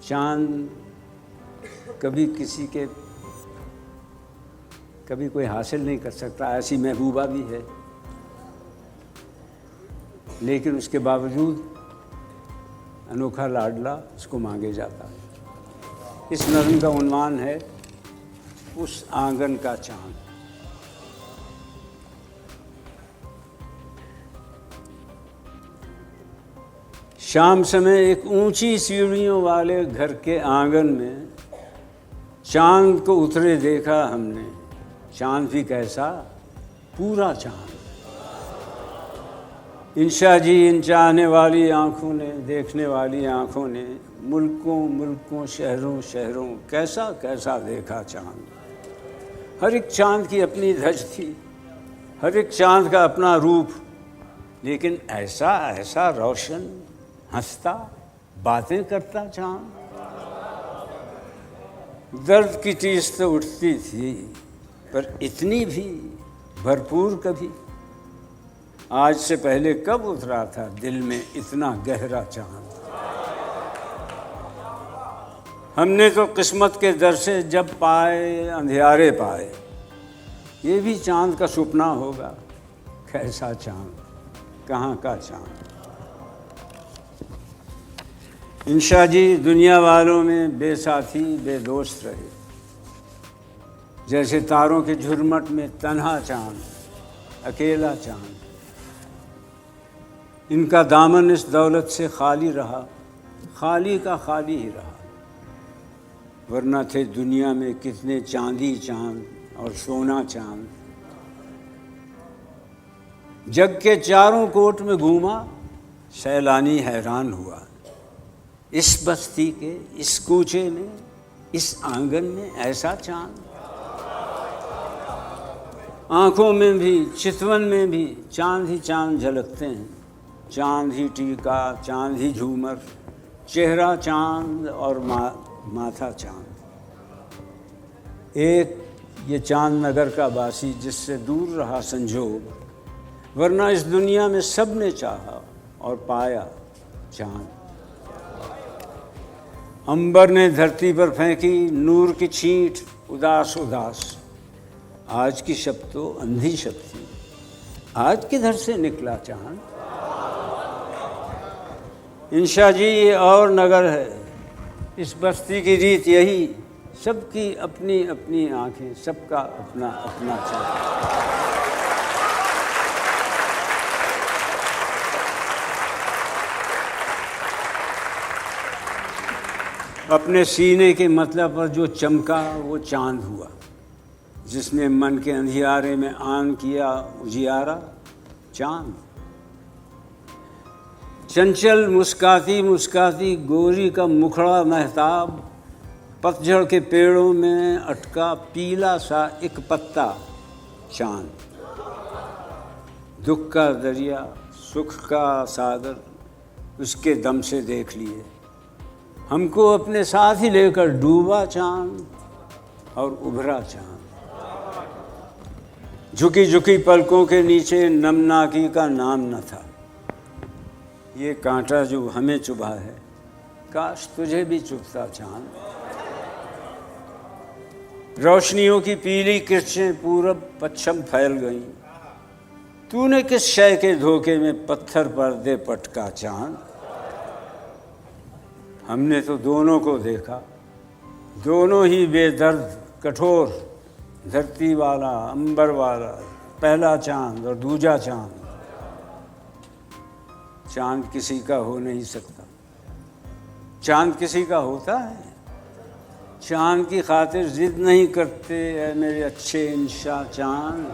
चांद कभी कोई हासिल नहीं कर सकता, ऐसी महबूबा भी है, लेकिन उसके बावजूद अनोखा लाडला उसको मांगे जाता है। इस नज़्म का उन्वान है उस आंगन का चांद। शाम समय एक ऊंची सीढ़ियों वाले घर के आंगन में चांद को उतरे देखा हमने। चांद भी कैसा, पूरा चांद। इंशा जी इन चाहने वाली आँखों ने, देखने वाली आँखों ने मुल्कों मुल्कों शहरों शहरों कैसा कैसा देखा चांद। हर एक चांद की अपनी धज थी, हर एक चांद का अपना रूप, लेकिन ऐसा ऐसा रोशन, हंसता, बातें करता चांद। दर्द की टीस तो उठती थी, पर इतनी भी भरपूर कभी। आज से पहले कब उतरा था दिल में इतना गहरा चांद। हमने तो किस्मत के दर से जब पाए अंधियारे पाए। ये भी चांद का सुपना होगा, कैसा चांद, कहाँ का चांद। इंशा जी दुनिया वालों में बेसाथी बेदोस्त रहे, जैसे तारों के झुरमट में तन्हा चांद, अकेला चांद। इनका दामन इस दौलत से खाली रहा, खाली का खाली ही रहा, वरना थे दुनिया में कितने चांदी चांद और सोना चांद। जग के चारों कोट में घूमा, सैलानी हैरान हुआ। इस बस्ती के, इस कूचे में, इस आंगन में ऐसा चांद। आँखों में भी, चितवन में भी चांद ही चांद झलकते हैं। चांद ही टीका, चांद ही झूमर, चेहरा चांद और माथा चांद। एक ये चांद नगर का वासी जिससे दूर रहा संजोग, वरना इस दुनिया में सब ने चाहा और पाया चांद। अंबर ने धरती पर फेंकी नूर की छींट, उदास उदास। आज की शब तो अंधी शब थी, आज किधर से निकला चांद। इंशा जी ये और नगर है, इस बस्ती की रीत यही, सबकी अपनी अपनी आंखें, सबका अपना अपना चांद। अपने सीने के मतलब पर जो चमका वो चांद हुआ, जिसने मन के अंधियारे में आन किया उजियारा चांद। चंचल मुस्काती मुस्काती गोरी का मुखड़ा महताब, पतझड़ के पेड़ों में अटका पीला सा एक पत्ता चांद। दुख का दरिया, सुख का सागर उसके दम से देख लिए। हमको अपने साथ ही लेकर डूबा चांद और उभरा चांद। झुकी झुकी पलकों के नीचे नमनाकी का नाम न था। ये कांटा जो हमें चुभा है, काश तुझे भी चुभता चांद। रोशनियों की पीली किरचें पूरब पश्चिम फैल गईं। तूने किस शय के धोखे में पत्थर पर दे पटका चांद। हमने तो दोनों को देखा, दोनों ही बेदर्द कठोर, धरती वाला अंबर वाला, पहला चांद और दूजा चांद। चांद किसी का हो नहीं सकता, चांद किसी का होता है। चांद की खातिर जिद नहीं करते ऐ मेरे अच्छे इंशा चांद।